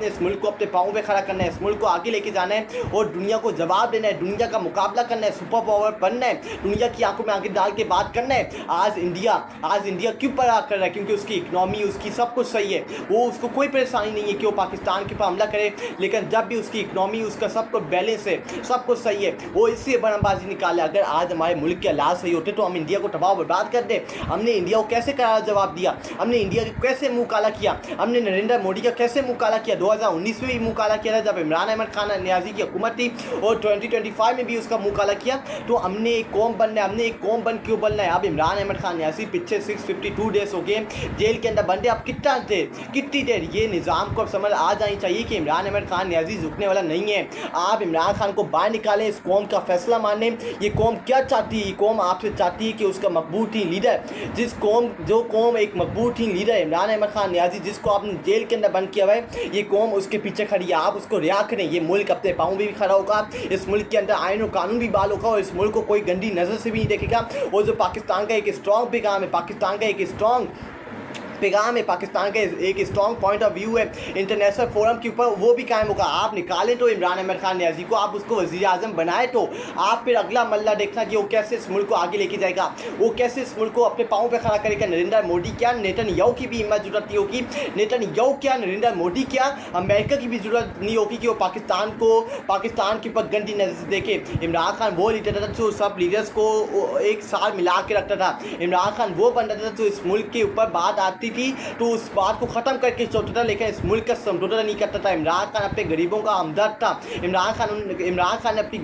आपने इस मुल्क को अपने पाँव पे खड़ा करना है, इस मुल्क को आगे लेके जाना है और दुनिया को जवाब देना है, दुनिया का मुकाबला करना है, सुपर पावर बनना है, दुनिया की आंखों में आंखें डाल के बात करना है। आज इंडिया क्यों पड़ा कर रहा है? क्योंकि उसकी इकनॉमी, उसकी सब कुछ सही है, वो उसको कोई परेशानी नहीं है कि वो पाकिस्तान के ऊपर हमला करे, लेकिन जब भी उसकी इकनॉमी, उसका सब कुछ बैलेंस है, सब कुछ सही है, वो इससे बयानबाजी निकाले। अगर आज हमारे मुल्क के हालात सही होते तो हम इंडिया को तबाह बर्बाद कर दे। हमने इंडिया को कैसे करारा जवाब दिया, हमने इंडिया को कैसे मुंह काला किया, हमने नरेंद्र मोदी का कैसे मुंह काला किया। 2019 में भी मुंह काला किया था जब इमरान अहमद खान न्याजी की हुकूमत थी, और 2025 में भी उसका मुंह काला किया। तो हमने एक कौम बनना है, हमने एक कौम बन क्यों बनना है? अब इमरान अहमद खान न्याजी पीछे 652 डेज हो गए जेल के अंदर बंदे। अब कितनी देर ये निज़ाम को अब समझ आ जानी चाहिए कि इमरान अहमद खान न्याजी झुकने वाला नहीं है। आप इमरान खान को बाहर निकालें, इस कौम का फैसला माने। ये कौम क्या चाहती है? ये कौम आपसे चाहती है कि उसका मकबूल थी लीडर, जो कौम एक मकबूल थी लीडर इमरान अहमद खान न्याजी, जिसको आपने जेल के अंदर बंद किया हुआ है, ये कौम उसके पीछे खड़ी है। आप उसको रिहा करें, ये मुल्क अपने पाँव भी खड़ा होगा, इस मुल्क के अंदर आइन और कानून भी बहाल होगा, और इस मुल्क को कोई गंदी नज़र से भी नहीं देखेगा। और जो पाकिस्तान का एक स्ट्रॉन्ग पैगाम है, पाकिस्तान का एक स्ट्रॉन्ग पैगाम है, पाकिस्तान का एक स्ट्रॉन्ग पॉइंट ऑफ व्यू है इंटरनेशनल फोरम के ऊपर, वो भी कायम होगा। आप निकालें तो इमरान अहमद खान न्याजी को, आप उसको वज़ीर आज़म बनाए तो आप फिर अगला मल्ला देखना कि वो कैसे इस मुल्क को आगे लेके जाएगा, वो कैसे इस मुल्क को अपने पाँव पे खड़ा करेगा। नरेंद्र मोदी क्या, नेतन्याहू की भी हिम्मत जरूरत नहीं होगी, नेतन्याहू क्या, नरेंद्र मोदी क्या, अमेरिका की भी जरूरत नहीं होगी कि वो पाकिस्तान के ऊपर गंदी नज़र से देखे। इमरान खान वो लीडर था जो सब लीडर्स को एक साथ मिला के रखता था। इमरान खान वो बंदा था जो इस मुल्क के ऊपर बात आती थी तो उस बात को ख़त्म करके छोड़ता था, लेकिन इस मुल्क का समझौता नहीं करता था। इमरान खान अपने गरीबों का हमदर्द था। इमरान खान ने अपनी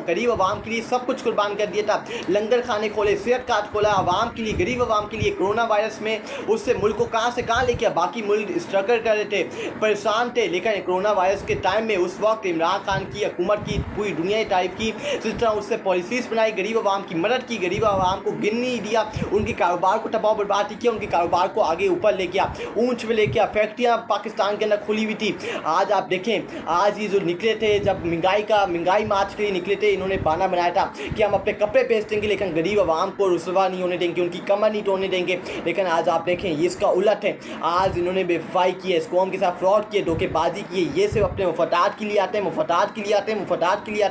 गरीब आवाम के लिए सब कुछ कुर्बान कर दिया था। लंगर खाने खोले, सेहत कार्ड खोला आवाम के लिए, गरीब आवाम के लिए। कोरोना वायरस में उससे मुल्क को कहाँ से कहाँ लेके, बाकी मुल्क स्ट्रगल कर रहे थे, परेशान थे, लेकिन कोरोना वायरस के टाइम में उस वक्त इमरान खान की हुकूमत की पूरी दुनिया टाइप की जिस तरह उससे पॉलिसीज़ बनाई, गरीब आवाम की मदद की, गरीब आवाम को गिन नहीं दिया, उनके कारोबार को तबाह बर्बाद किया, उनके कारोबार को आगे ऊपर ले गया, ऊंच में लेके फैक्ट्रियाँ पाकिस्तान के अंदर खुली हुई थी। आज आप देखें, आज ये जो निकले थे, जब महंगाई मार्च के लिए निकले थे, इन्होंने बहाना बनाया था कि हम अपने कपड़े बेच देंगे लेकिन गरीब आवाम को रुसवा नहीं होने देंगे, उनकी कमर नहीं तोड़ने देंगे। लेकिन आज आप देखें ये इसका उलट है। आज इन्होंने बेवफाई की है, इस कौम के साथ फ्रॉड किए, धोखेबाजी की है। ये सिर्फ अपने मुफादात के लिए आते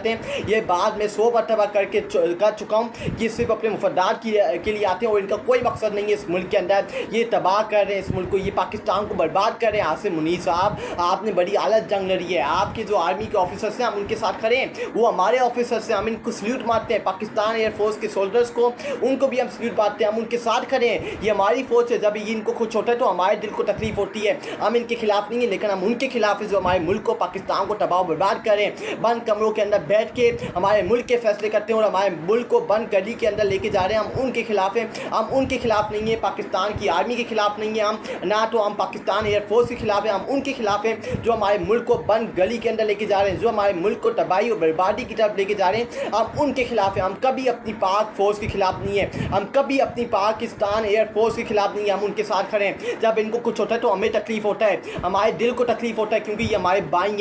हैं, ये बाद में 100 मरतबा कर चुका हूँ कि सिर्फ अपने मुफादात के लिए आते हैं और इनका कोई मकसद नहीं है इस मुल्क के अंदर। ये तबाह कर रहे हैं इस मुल्क को, ये पाकिस्तान को बर्बाद कर रहे हैं। आसिम मुनीर साहब, आपने बड़ी आलत जंग लड़ी है। आपके जो आर्मी के ऑफिसर्स हैं हम उनके साथ खड़े हैं, वो हमारे ऑफिसर्स हैं, हम इनको सल्यूट मारते हैं। पाकिस्तान एयरफोर्स के सोल्जर्स को, उनको भी हम सल्यूट मारते हैं, हम उनके साथ खड़े हैं। ये हमारी फौज है। जब ये इनको कुछ होता है तो हमारे दिल को तकलीफ होती है। हम इनके खिलाफ नहीं है, लेकिन हम उनके खिलाफ है जो हमारे मुल्क को, पाकिस्तान को तबाह बर्बाद करें। बंद कमरों के अंदर बैठ के हमारे मुल्क के फैसले करते हैं और हमारे मुल्क को बंद गली के अंदर लेके जा रहे हैं। हम उनके खिलाफ हैं, हम उनके खिलाफ नहीं है, पाकिस्तान की आर्मी के खिलाफ नहीं है हम ना, तो हम पाकिस्तान एयरफोर्स के खिलाफ है, हम उनके खिलाफ हैं जो हमारे मुल्क को बंद गली के अंदर लेके जा रहे हैं, जो हमारे मुल्क को तबाही और बर्बादी की तरफ लेके जा रहे हैं। हम उनके खिलाफ हैं। हम कभी अपनी पाक फोर्स के खिलाफ नहीं है, हम कभी अपनी पाकिस्तान एयरफोर्स के खिलाफ नहीं है, हम उनके साथ खड़े हैं। जब इनको कुछ होता है तो हमें तकलीफ होता है, हमारे दिल को तकलीफ होता है, क्योंकि ये हमारे भाई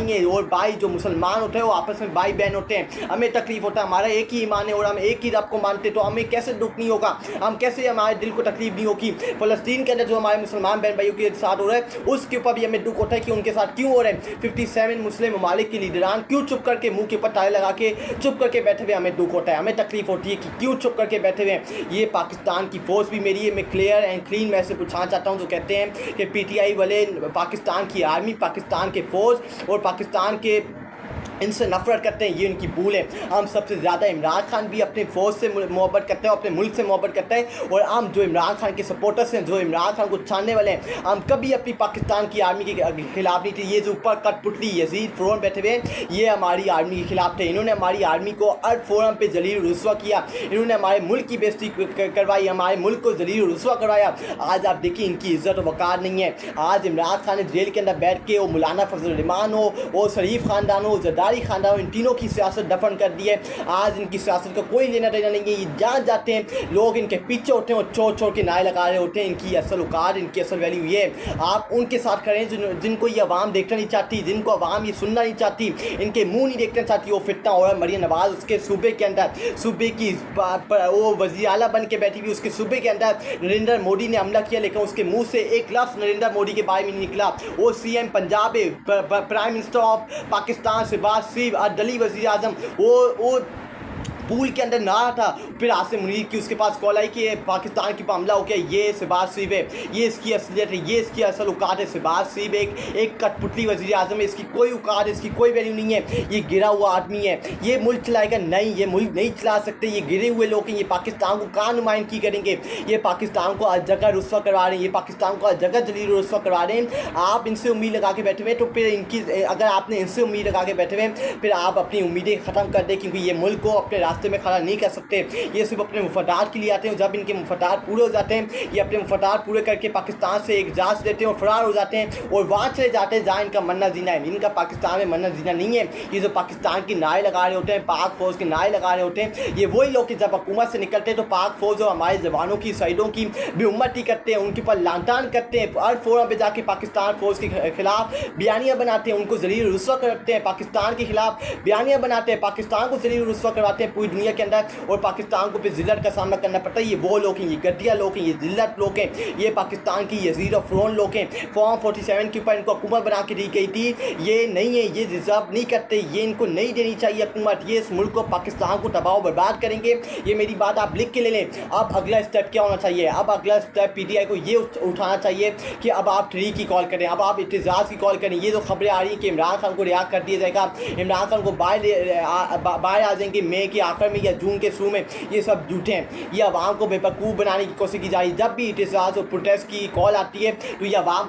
हैं, और भाई जो मुसलमान होते हैं वो आपस में भाई बहन होते हैं। हमें तकलीफ होता है, हमारा एक ही ईमान है और हम एक ही रब को मानते, तो हमें कैसे दुख नहीं होगा, हम कैसे हमारे दिल को तकलीफ नहीं होगी। फ़लस्तीन के अंदर जो हमारे मुसलमान बहन भाइयों के साथ हो रहा है उसके ऊपर भी हमें दुख होता है कि उनके साथ क्यों हो रहे हैं। 57 मुस्लिम ममालिक के लीडरान क्यों चुप करके मुंह के ऊपर ताले लगा के चुप करके बैठे हुए, हमें दुख होता है, हमें तकलीफ होती है कि क्यों चुप करके बैठे हुए हैं। ये पाकिस्तान की फ़ौज भी मेरी है, मैं क्लियर एंड क्लीन मैं से पूछना चाहता हूँ जो कहते हैं कि PTI वाले, पाकिस्तान की आर्मी, पाकिस्तान के फ़ौज और पाकिस्तान के इनसे नफरत करते हैं, ये उनकी भूल है। हम सबसे ज़्यादा इमरान खान भी अपने फ़ौज से मोहब्बत करते हैं, अपने मुल्क से मोहब्बत करते हैं, और हम जो इमरान खान के सपोर्टर्स हैं, जो इमरान खान को छानने वाले हैं, हम कभी अपनी पाकिस्तान की आर्मी के खिलाफ नहीं थे। ये जो ऊपर कठपुतली यजीद फ़िरौन बैठे हुए हैं, ये हमारी आर्मी के खिलाफ थे। इन्होंने हमारी आर्मी को हर फोरम पे जलील रुस्वा किया, इन्होंने हमारे मुल्क की बेइज्जती करवाई, हमारे मुल्क को जलील रुस्वा करवाया। आज आप देखिए इनकी इज्जत और वक़ार नहीं है। आज इमरान खान ने जेल के अंदर बैठ के, वो मौलाना फजल रहमान हो, वो शरीफ ख़ानदान हो, जरदारी खानदान, इन तीनों की सियासत दफन कर दी है। आज इनकी सियासत का कोई लेना देना नहीं है। ये जान जाते हैं, लोग इनके पीछे होते हैं और छोड़ छोड़ के नारे लगा रहे होते हैं। इनकी असल औकात, इनकी असल वैल्यू ये आप उनके साथ करें जिनको ये आवाम देखना नहीं चाहती, जिनको आवाम ये सुनना नहीं चाहती, इनके मुंह नहीं देखना चाहती। वो फितना हो रहा है मरियम नवाज उसके सूबे के अंदर, सूबे की वो वज़ीर आला बन के बैठी हुई, उसके सूबे के अंदर नरेंद्र मोदी ने हमला किया, लेकिन उसके मुंह से एक लफ्ज़ नरेंद्र मोदी के बारे में नहीं निकला। वो सीएम पंजाब है, prime minister of Pakistan Shehbaz Sharif, Delhi वज़ीर आज़म, वो पूल के अंदर नहा था। फिर आसिम मुनीर की उसके पास कॉल आई कि पाकिस्तान की पर हमला हो गया, ये शहबाज शरीफ है, ये इसकी असलियत है, ये इसकी असल औकात है। शहबाज शरीफ एक कठपुतली वज़ीर आज़म है, इसकी कोई औकात, इसकी कोई वैल्यू नहीं है। ये गिरा हुआ आदमी है, ये मुल्क चलाएगा नहीं, ये मुल्क नहीं चला सकते। ये गिरे हुए लोग हैं, ये पाकिस्तान को कहाँ नुमाइंदगी करेंगे। ये पाकिस्तान को हर जगह रुस्वा करवा रहे हैं, ये पाकिस्तान को हर जगह जलील रुस्वा करवा रहे हैं। आप इनसे उम्मीद लगा के बैठे हुए, तो फिर इनकी अगर आपने इनसे उम्मीद लगा के बैठे हुए, फिर आप अपनी उम्मीदें ख़त्म कर दें, क्योंकि ये मुल्क को अपने रास्ते में खड़ा नहीं कर सकते। ये सिर्फ अपने मुफादात के लिए आते हैं। जब इनके मुफादात पूरे हो जाते हैं, ये अपने मुफादात पूरे करके पाकिस्तान से एक जहाज लेते हैं और फरार हो जाते हैं और वहाँ चले जाते हैं जहाँ इनका मन्ना जीना है। इनका पाकिस्तान में मन्ना जीना नहीं है। ये जो पाकिस्तान की नारे लगा रहे होते हैं, पाक फौज के नारे लगा रहे होते हैं, ये वही लोग जब हुकूमत से निकलते हैं तो पाक फौज और हमारे जवानों की, शहीदों की बेउम्मती करते हैं, उनके ऊपर लानतान करते हैं, हर फोरम पर जाके पाकिस्तान फौज के खिलाफ बयानियाँ बनाते हैं, उनको जलील रुस्वा करते हैं, पाकिस्तान के खिलाफ बयानियाँ बनाते हैं, पाकिस्तान को जलील रुस्वा करवाते हैं पूरी दुनिया के अंदर, और पाकिस्तान को फिर जिल्लत का सामना करना पड़ता है। ये वो लोग हैं, ये घटिया लोग हैं, ये जिल्लत लोग हैं, ये पाकिस्तान की यजीर और फ़िरौन लोग हैं। फॉर्म 47 के ऊपर इनको हुकूमत बना के दी गई थी, ये नहीं है, ये डिज़र्व नहीं करते, ये इनको नहीं देनी चाहिए हुकूमत। ये इस मुल्क को, पाकिस्तान को तबाह बर्बाद करेंगे। ये मेरी बात आप लिख के ले लें। अब अगला स्टेप क्या होना चाहिए? अब अगला स्टेप PTI को ये उठाना चाहिए कि अब आप तहरीक की कॉल करें, अब आप एहतजाज की कॉल करें। ये जो खबरें आ रही हैं कि इमरान खान को रिहा कर दिया जाएगा, इमरान खान को बाहर आ जाएंगे मई के आखिर में या जून के शुरू में, ये सब झूठे हैं। ये आवाम को बेवकूफ़ बनाने की कोशिश की जा रही है। जब भी एहतजाज और प्रोटेस्ट की कॉल आती है तो ये आवाम